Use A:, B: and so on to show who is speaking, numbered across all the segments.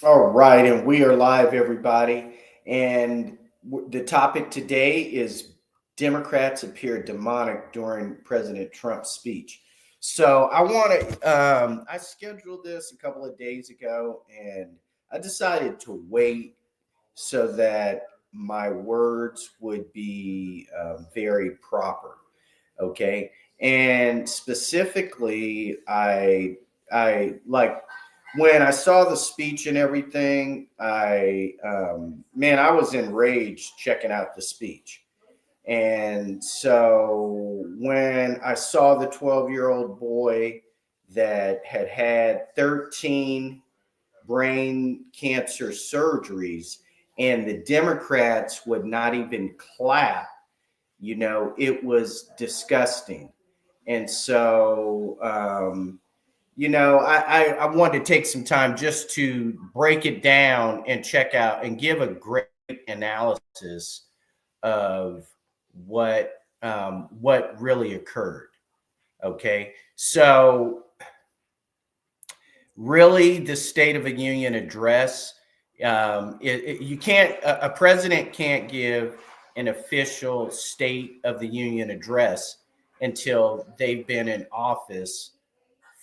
A: All right, and we are live, everybody. And the topic today is Democrats appear demonic during President Trump's speech. So I scheduled this a couple of days ago, and I decided to wait so that my words would be very proper. Okay. And specifically, I like when I saw the speech and everything, man, I was enraged checking out the speech. And so when I saw the 12-year-old boy that had had 13 brain cancer surgeries, and the Democrats would not even clap, it was disgusting. And so, I wanted to take some time just to break it down and check out and give a great analysis of what really occurred. Okay, so really, the State of the Union address, you can't, a president can't give an official State of the Union address until they've been in office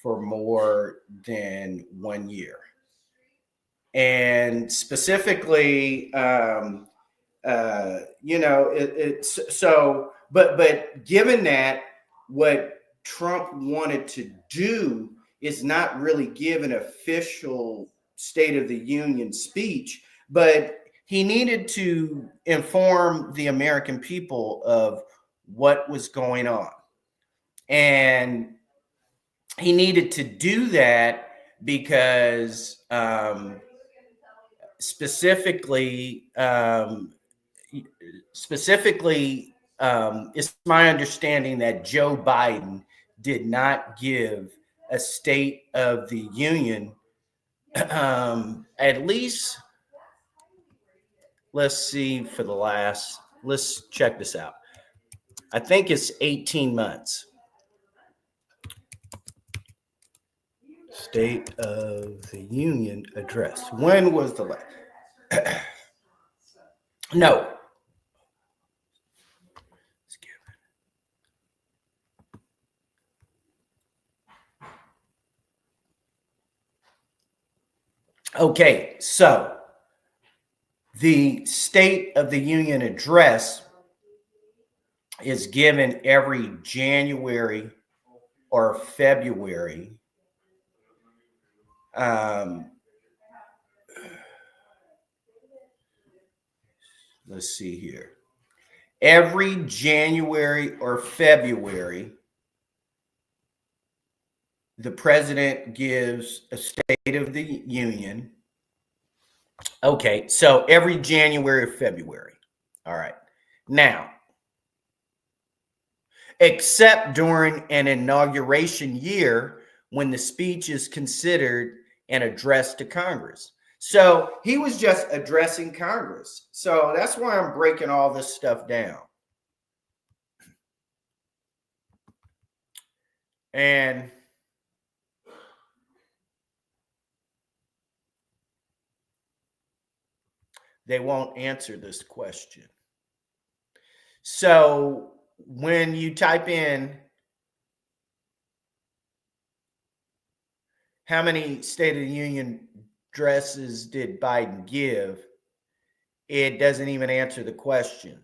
A: for more than 1 year. And specifically, it's so, but given that what Trump wanted to do is not really give an official State of the Union speech, but he needed to inform the American people of what was going on. And he needed to do that because specifically, it's my understanding that Joe Biden did not give a State of the Union. At least, let's check this out. I think it's 18 months. State of the Union address. When was the last? No. Okay, so the State of the Union address is given every January or February. Let's see here. Every January or February, the president gives a State of the Union. Okay, so every January or February. All right. Now, except during an inauguration year when the speech is considered an address to Congress. So he was just addressing Congress. So that's why I'm breaking all this stuff down. And they won't answer this question. So when you type in how many State of the Union addresses did Biden give, it doesn't even answer the question.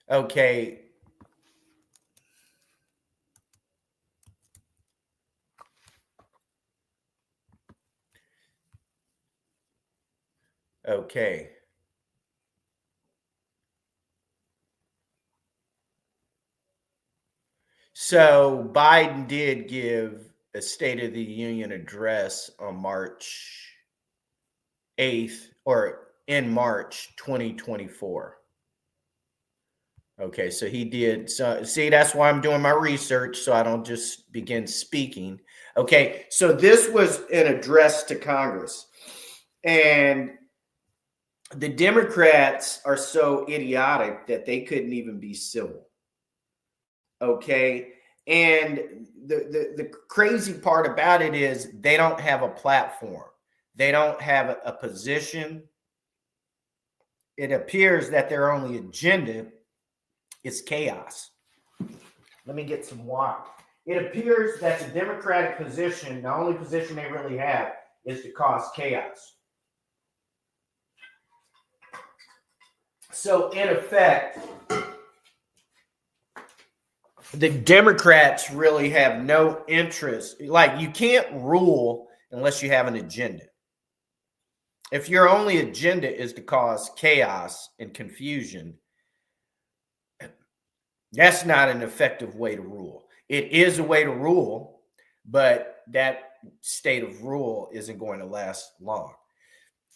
A: Okay. Okay. So Biden did give a State of the Union address on March 8th or in March 2024. Okay, so he did. So see, that's why I'm doing my research so I don't just begin speaking. Okay, so this was an address to Congress. And the Democrats are so idiotic that they couldn't even be civil. Okay. And the crazy part about it is they don't have a platform. They don't have a position. It appears that their only agenda is chaos. Let me get some water. It appears that the Democratic position, the only position they really have, is to cause chaos. So, in effect, the Democrats really have no interest. Like, you can't rule unless you have an agenda. If your only agenda is to cause chaos and confusion, that's not an effective way to rule. It is a way to rule, but that state of rule isn't going to last long.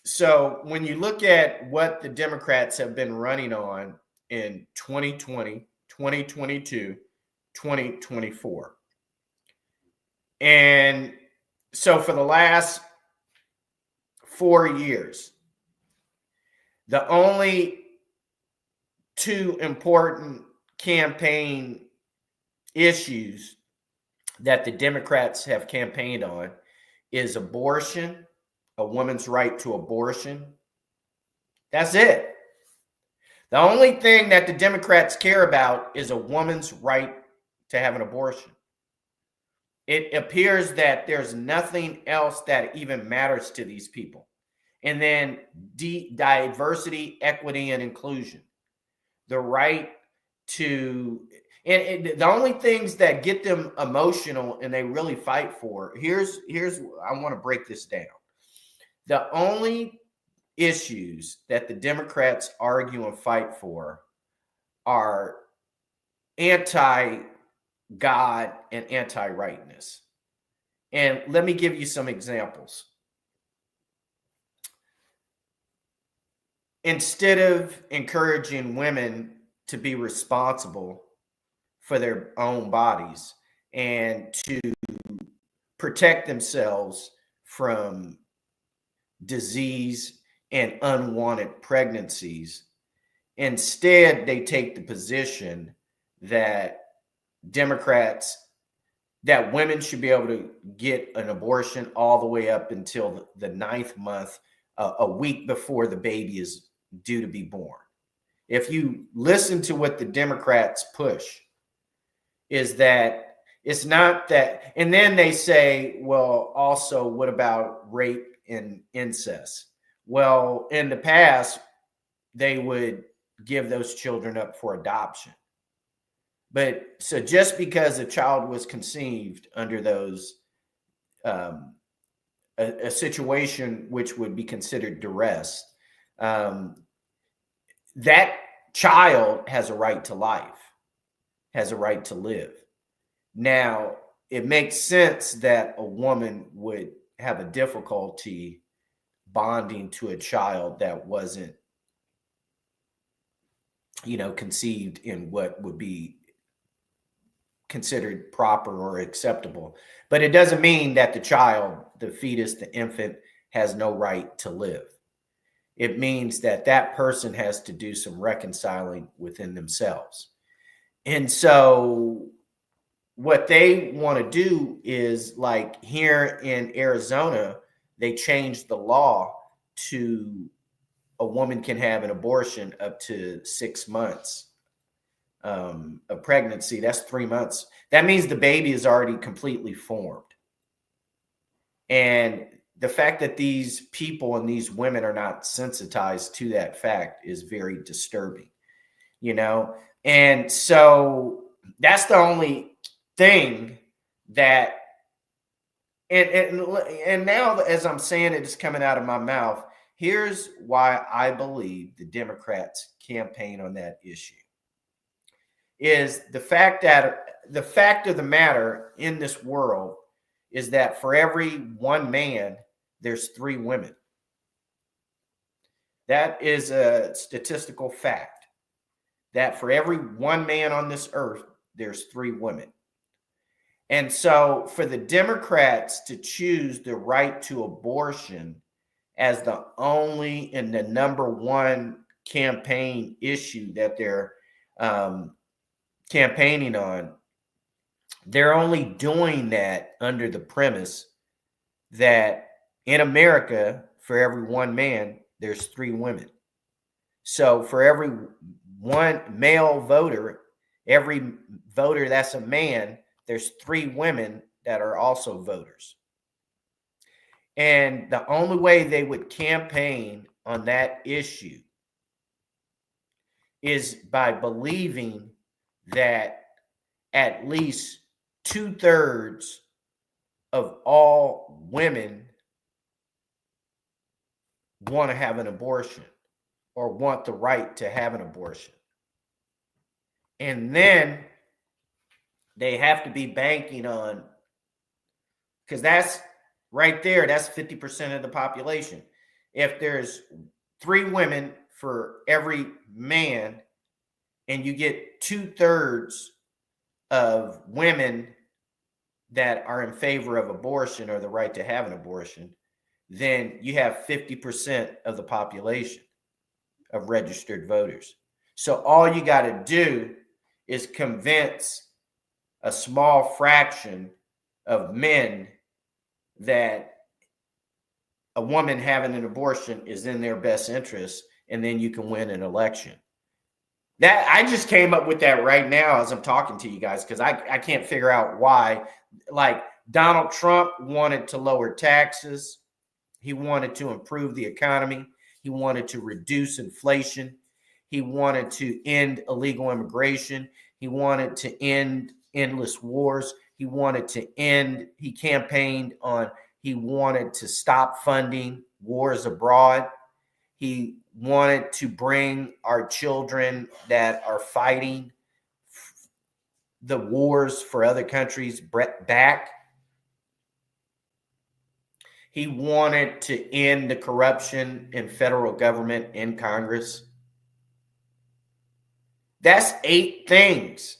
A: So when you look at what the Democrats have been running on in 2020, 2022, 2024, and so for the last 4 years, the only two important campaign issues that the Democrats have campaigned on is abortion, a woman's right to abortion. That's it. The only thing that the Democrats care about is a woman's right to have an abortion. It appears that there's nothing else that even matters to these people. And then diversity, equity, and inclusion. The right to, and the only things that get them emotional and they really fight for, here's I want to break this down. The only issues that the Democrats argue and fight for are anti-God and anti-rightness. And let me give you some examples. Instead of encouraging women to be responsible for their own bodies and to protect themselves from disease and unwanted pregnancies, instead they take the position that that women should be able to get an abortion all the way up until the 9th month, a week before the baby is due to be born. If you listen to what the Democrats push, is that it's not that, and then they say, well, also, what about rape and incest? Well, in the past, they would give those children up for adoption. But so just because a child was conceived under those, a situation which would be considered duress, that child has a right to life, has a right to live. Now, it makes sense that a woman would have a difficulty bonding to a child that wasn't, conceived in what would be considered proper or acceptable. But it doesn't mean that the child, the fetus, the infant has no right to live. It means that that person has to do some reconciling within themselves. And so what they want to do is, like here in Arizona, they changed the law to a woman can have an abortion up to 6 months of pregnancy. That's 3 months. That means the baby is already completely formed. And the fact that these people and these women are not sensitized to that fact is very disturbing, And so that's the only thing that, and now as I'm saying it is coming out of my mouth, here's why I believe the Democrats campaign on that issue. Is the fact of the matter in this world is that for every one man, there's 3 women. That is a statistical fact, that for every one man on this earth, there's 3 women. And so for the Democrats to choose the right to abortion as the only and the number one campaign issue that they're campaigning on, they're only doing that under the premise that in America, for every one man, there's 3 women. So for every one male voter, every voter that's a man, there's 3 women that are also voters. And the only way they would campaign on that issue is by believing that at least 2/3 of all women want to have an abortion or want the right to have an abortion. And then they have to be banking on, because that's right there, that's 50% of the population. If there's 3 women for every man and you get 2/3 of women that are in favor of abortion or the right to have an abortion, then you have 50% of the population of registered voters. So all you got to do is convince a small fraction of men that a woman having an abortion is in their best interest, and then you can win an election. That I just came up with that right now as I'm talking to you guys, because I can't figure out why. Like, Donald Trump wanted to lower taxes. He wanted to improve the economy. He wanted to reduce inflation. He wanted to end illegal immigration. He wanted to end endless wars. He wanted to end, he campaigned on, he wanted to stop funding wars abroad. He wanted to bring our children that are fighting the wars for other countries back. He wanted to end the corruption in federal government and Congress. That's 8 things.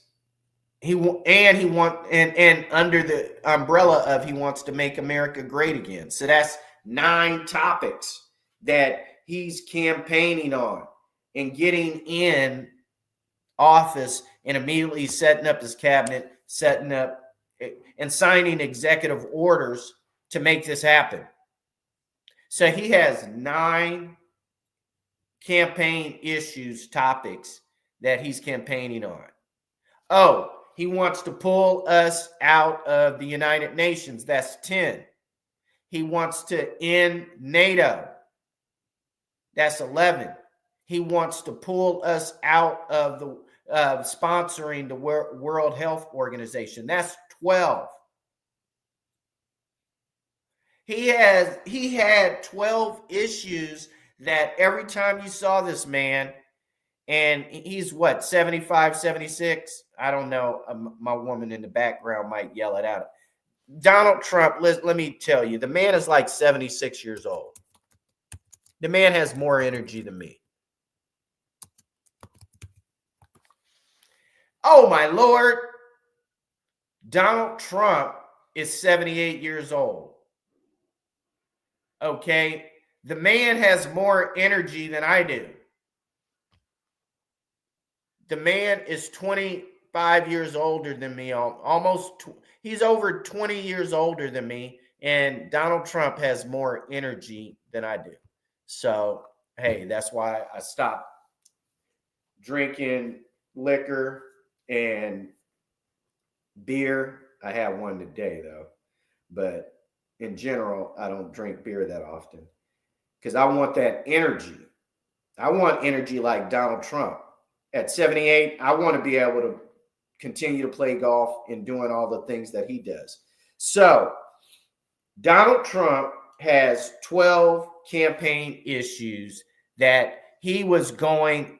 A: And under the umbrella of he wants to make America great again. So that's 9 topics that he's campaigning on and getting in office and immediately setting up his cabinet, setting up and signing executive orders to make this happen. So he has 9 campaign issues, topics that he's campaigning on. Oh, he wants to pull us out of the United Nations. That's 10. He wants to end NATO. That's 11. He wants to pull us out of the sponsoring the World Health Organization. That's 12. He had 12 issues that every time you saw this man, and he's what, 75, 76? I don't know. My woman in the background might yell it out. Donald Trump, let me tell you, the man is like 76 years old. The man has more energy than me. Oh, my Lord. Donald Trump is 78 years old. Okay? The man has more energy than I do. The man is 25 years older than me, he's over 20 years older than me, and Donald Trump has more energy than I do. So, hey, that's why I stopped drinking liquor and beer. I have one today, though, but in general, I don't drink beer that often because I want that energy. I want energy like Donald Trump. At 78, I want to be able to continue to play golf and doing all the things that he does. So Donald Trump has 12 campaign issues that he was going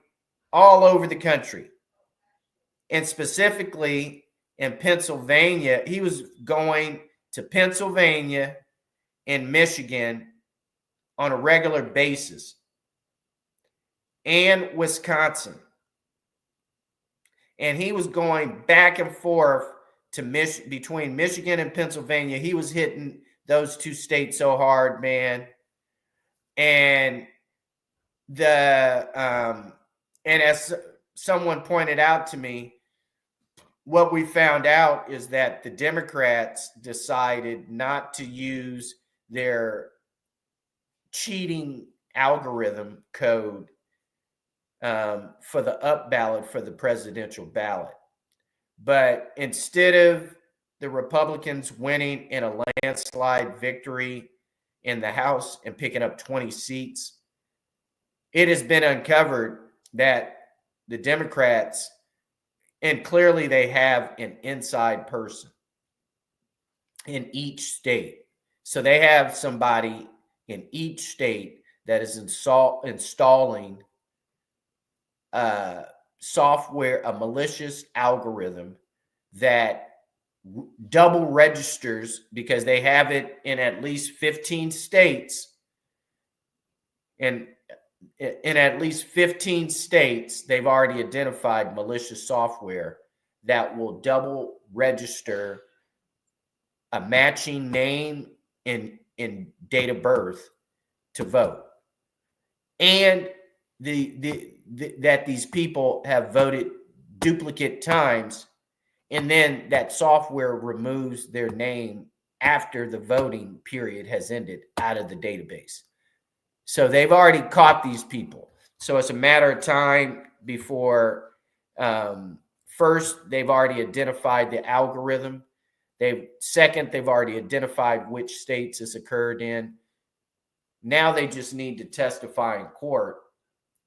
A: all over the country. And specifically in Pennsylvania, he was going to Pennsylvania and Michigan on a regular basis, and Wisconsin. And he was going back and forth to between Michigan and Pennsylvania. He was hitting those 2 states so hard, man. And and as someone pointed out to me, what we found out is that the Democrats decided not to use their cheating algorithm code for the up ballot for the presidential ballot. But instead of the Republicans winning in a landslide victory in the House and picking up 20 seats, it has been uncovered that the Democrats, and clearly they have an inside person in each state. So they have somebody in each state that is installing software, a malicious algorithm that double registers, because they have it in at least 15 states. And in at least 15 states, they've already identified malicious software that will double register a matching name and date of birth to vote. And that these people have voted duplicate times, and then that software removes their name after the voting period has ended out of the database. So they've already caught these people. So it's a matter of time before, first, they've already identified the algorithm. They've already identified which states this occurred in. Now they just need to testify in court.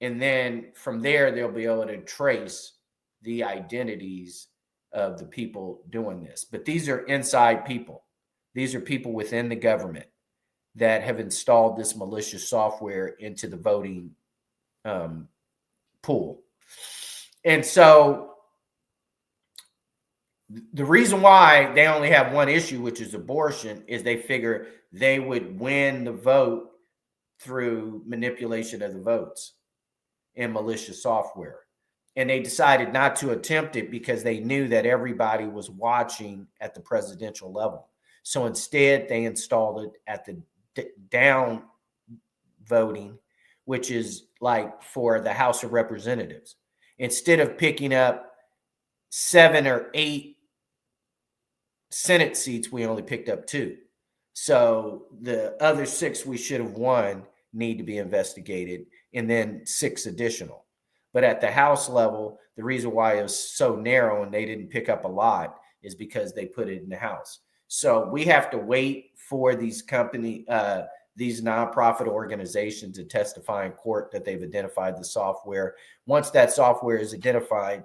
A: And then from there, they'll be able to trace the identities of the people doing this. But these are inside people. These are people within the government that have installed this malicious software into the voting pool. And so the reason why they only have one issue, which is abortion, is they figure they would win the vote through manipulation of the votes and malicious software. And they decided not to attempt it because they knew that everybody was watching at the presidential level. So instead, they installed it at the down voting, which is like for the House of Representatives. Instead of picking up 7 or 8 Senate seats, we only picked up 2. So the other 6 we should have won need to be investigated, and then 6 additional. But at the House level, the reason why it was so narrow and they didn't pick up a lot is because they put it in the House. So we have to wait for these these nonprofit organizations to testify in court that they've identified the software. Once that software is identified,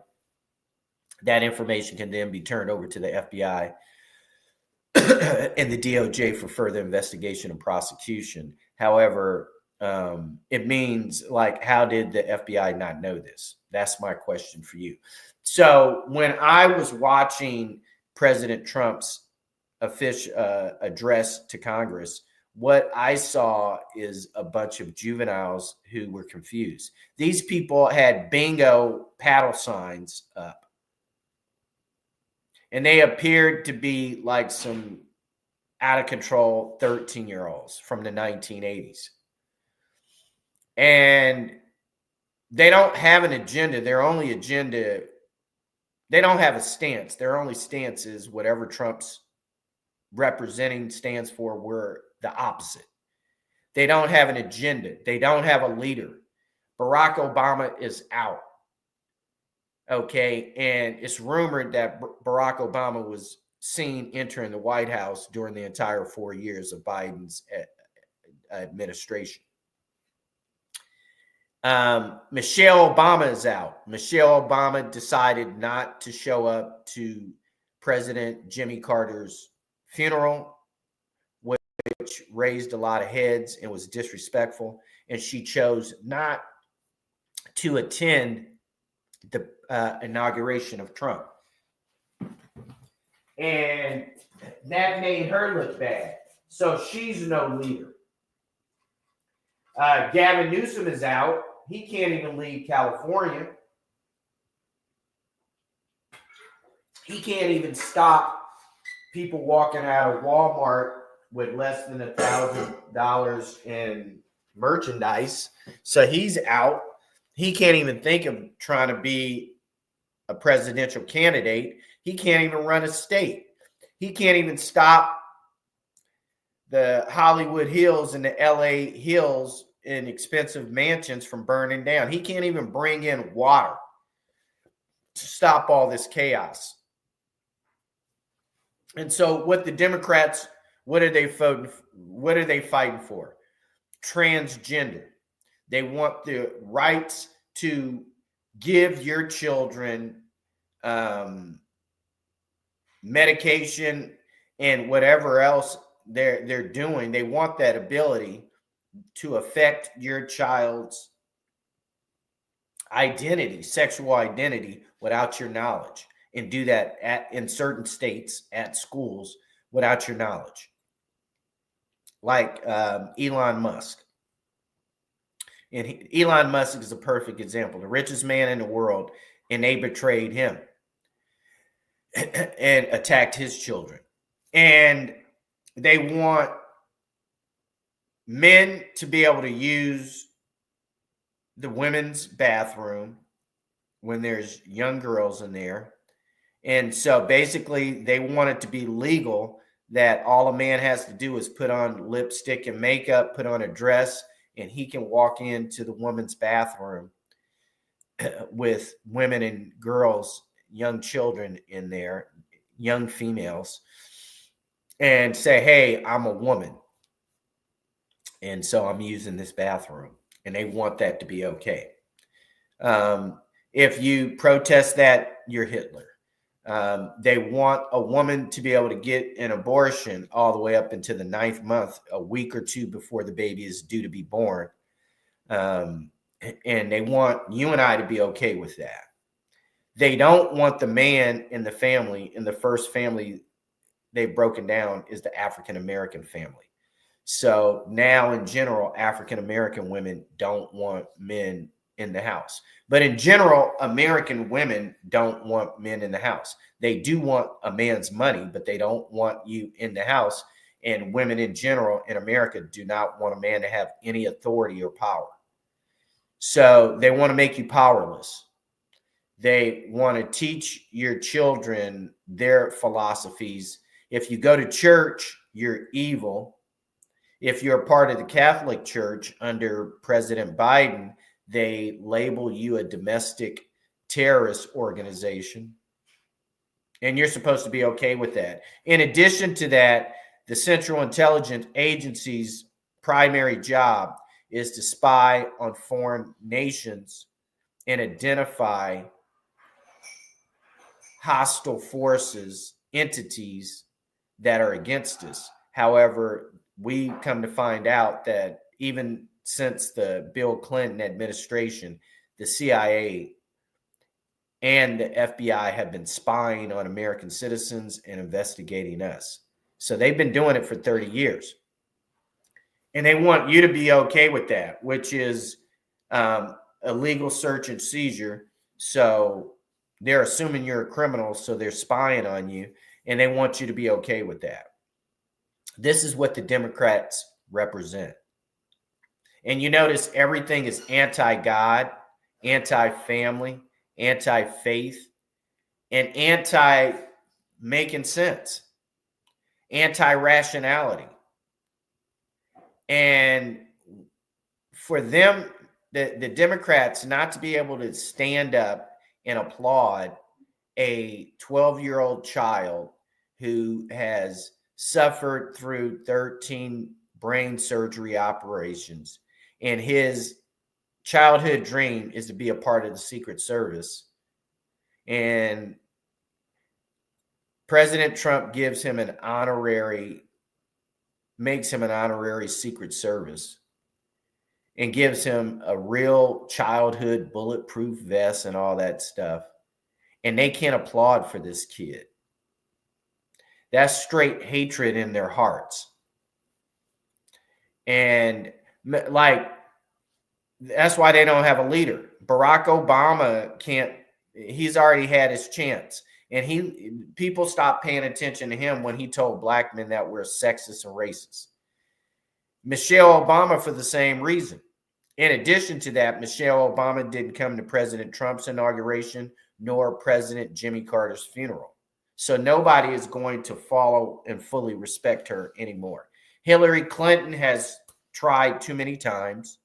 A: that information can then be turned over to the FBI and the DOJ for further investigation and prosecution. However, it means, like, how did the FBI not know this? That's my question for you. So when I was watching President Trump's address to Congress, what I saw is a bunch of juveniles who were confused. These people had bingo paddle signs up, and they appeared to be like some out of control 13-year-olds from the 1980s. And they don't have an agenda. Their only agenda, they don't have a stance. Their only stance is whatever Trump's representing stands for, we're the opposite. They don't have an agenda. They don't have a leader. Barack Obama is out. Okay. And it's rumored that Barack Obama was seen entering the White House during the entire 4 years of Biden's administration. Michelle Obama is out. Michelle Obama decided not to show up to President Jimmy Carter's funeral, which raised a lot of heads and was disrespectful. And she chose not to attend the inauguration of Trump. And that made her look bad. So she's no leader. Gavin Newsom is out. He can't even leave California. He can't even stop people walking out of Walmart with less than $1,000 in merchandise. So he's out. He can't even think of trying to be a presidential candidate. He can't even run a state. He can't even stop the Hollywood Hills and the LA Hills in expensive mansions from burning down. He can't even bring in water to stop all this chaos. And so what the Democrats, what are they voting? What are they fighting for? Transgender. They want the rights to give your children medication and whatever else they're doing. They want that ability to affect your child's identity, sexual identity, without your knowledge, and do that in certain states at schools without your knowledge. Like Elon Musk. And Elon Musk is a perfect example, the richest man in the world, and they betrayed him and attacked his children. And they want men to be able to use the women's bathroom when there's young girls in there. And so basically they want it to be legal that all a man has to do is put on lipstick and makeup, put on a dress, and he can walk into the woman's bathroom with women and girls, young children in there, young females, and say, hey, I'm a woman, and so I'm using this bathroom. And they want that to be okay. If you protest that, you're Hitler. They want a woman to be able to get an abortion all the way up into the 9th month, a week or two before the baby is due to be born. And they want you and I to be okay with that. They don't want the man in the family, in the first family they've broken down is the African-American family. So now in general, African-American women don't want men in the house. But in general, American women don't want men in the house. They do want a man's money, but they don't want you in the house. And women in general in America do not want a man to have any authority or power. So they want to make you powerless. They want to teach your children their philosophies. If you go to church, you're evil. If you're a part of the Catholic Church under President Biden, they label you a domestic terrorist organization. And you're supposed to be okay with that. In addition to that, the Central Intelligence Agency's primary job is to spy on foreign nations and identify hostile forces, entities that are against us. However, we come to find out that even since the Bill Clinton administration, the CIA and the FBI have been spying on American citizens and investigating us. So they've been doing it for 30 years. And they want you to be okay with that, which is a legal search and seizure. So they're assuming you're a criminal, so they're spying on you, and they want you to be okay with that. This is what the Democrats represent. And you notice everything is anti-God, anti-family, anti-faith, and anti-making sense, anti-rationality. And for them, the Democrats not to be able to stand up and applaud a 12-year-old child who has suffered through 13 brain surgery operations, and his childhood dream is to be a part of the Secret Service. And President Trump makes him an honorary Secret Service and gives him a real childhood bulletproof vest and all that stuff. And they can't applaud for this kid. That's straight hatred in their hearts. And like, that's why they don't have a leader. Barack Obama he's already had his chance. And people stopped paying attention to him when he told black men that we're sexist and racist. Michelle Obama for the same reason. In addition to that, Michelle Obama didn't come to President Trump's inauguration nor President Jimmy Carter's funeral. So nobody is going to follow and fully respect her anymore. Hillary Clinton has tried too many times.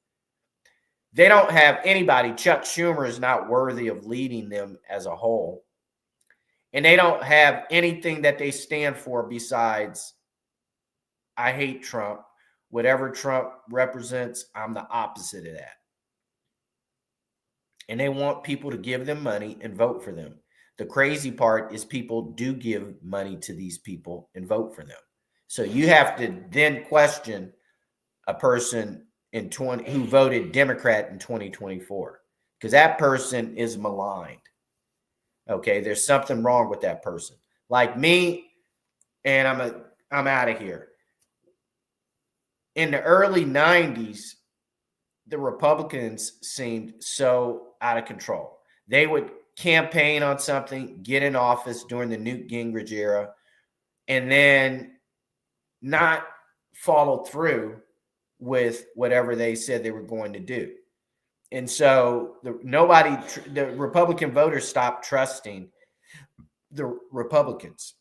A: They don't have anybody. Chuck Schumer is not worthy of leading them as a whole. And they don't have anything that they stand for besides, I hate Trump. Whatever Trump represents, I'm the opposite of that. And they want people to give them money and vote for them. The crazy part is people do give money to these people and vote for them. So you have to then question a person who voted Democrat in 2024, because that person is maligned. Okay, there's something wrong with that person. Like me, and I'm out of here. In the early 90s, the Republicans seemed so out of control. They would campaign on something, get in office during the Newt Gingrich era, and then not follow through with whatever they said they were going to do. And so the Republican voters stopped trusting the Republicans.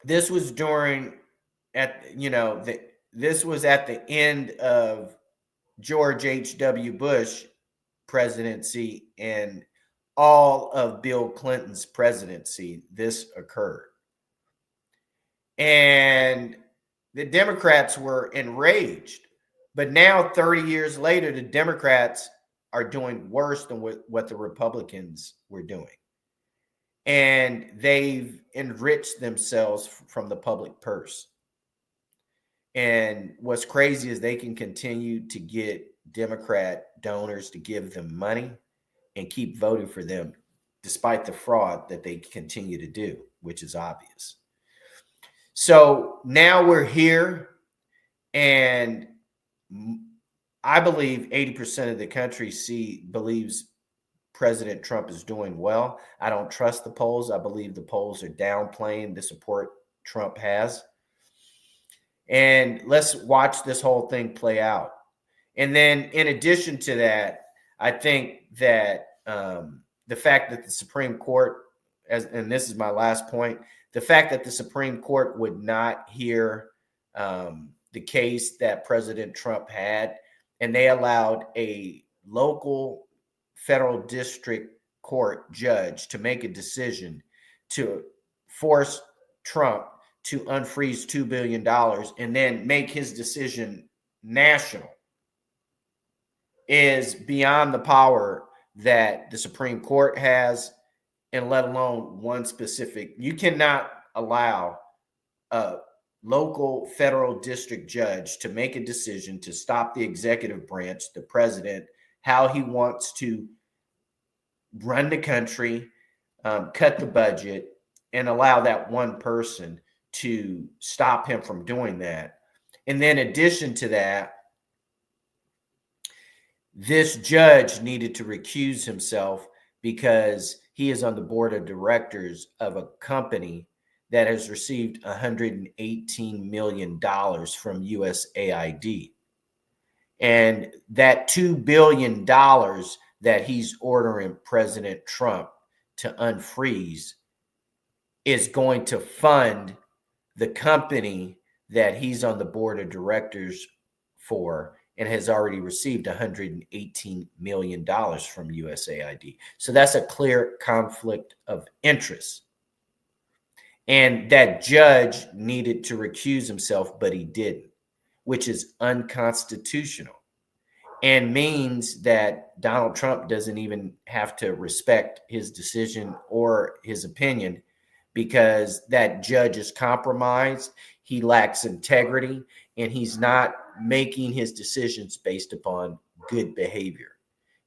A: This was this was at the end of George H.W. Bush presidency and all of Bill Clinton's presidency. This occurred. And the Democrats were enraged. But now, 30 years later, the Democrats are doing worse than what the Republicans were doing. And they've enriched themselves from the public purse. And what's crazy is they can continue to get Democrat donors to give them money and keep voting for them, despite the fraud that they continue to do, which is obvious. So now we're here, and I believe 80% of the country believes President Trump is doing well. I don't trust the polls. I believe the polls are downplaying the support Trump has. And let's watch this whole thing play out. And then in addition to that, I think that the fact that the Supreme Court, and this is my last point, the fact that the Supreme Court would not hear the case that President Trump had, and they allowed a local federal district court judge to make a decision to force Trump to unfreeze $2 billion and then make his decision national, is beyond the power that the Supreme Court has, and let alone one specific. You cannot allow a local federal district judge to make a decision to stop the executive branch, the president, how he wants to run the country, cut the budget, and allow that one person to stop him from doing that. And then in addition to that, this judge needed to recuse himself because he is on the board of directors of a company that has received $118 million from USAID. And that $2 billion that he's ordering President Trump to unfreeze is going to fund the company that he's on the board of directors for and has already received $118 million from USAID. So that's a clear conflict of interest. And that judge needed to recuse himself, but he didn't, which is unconstitutional and means that Donald Trump doesn't even have to respect his decision or his opinion, because that judge is compromised, he lacks integrity, and he's not making his decisions based upon good behavior.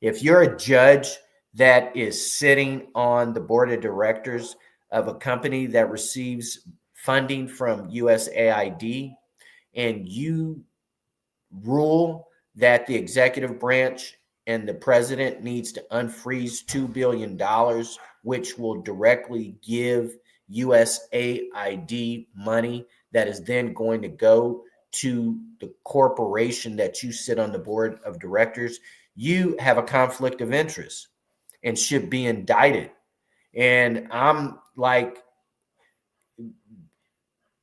A: If you're a judge that is sitting on the board of directors of a company that receives funding from USAID, and you rule that the executive branch and the president needs to unfreeze $2 billion, which will directly give USAID money that is then going to go to the corporation that you sit on the board of directors, you have a conflict of interest and should be indicted. And I'm like,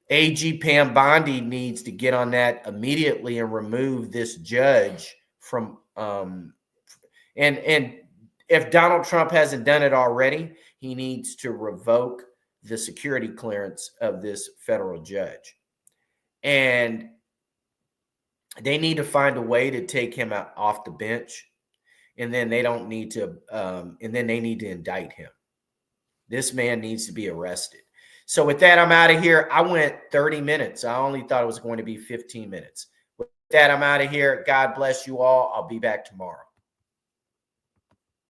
A: AG Pam Bondi needs to get on that immediately and remove this judge from and if Donald Trump hasn't done it already, he needs to revoke the security clearance of this federal judge. And they need to find a way to take him out off the bench. And then they don't need to and then they need to indict him. This man needs to be arrested. So with that, I'm out of here. I went 30 minutes. I only thought it was going to be 15 minutes. With that, I'm out of here. God bless you all. I'll be back tomorrow.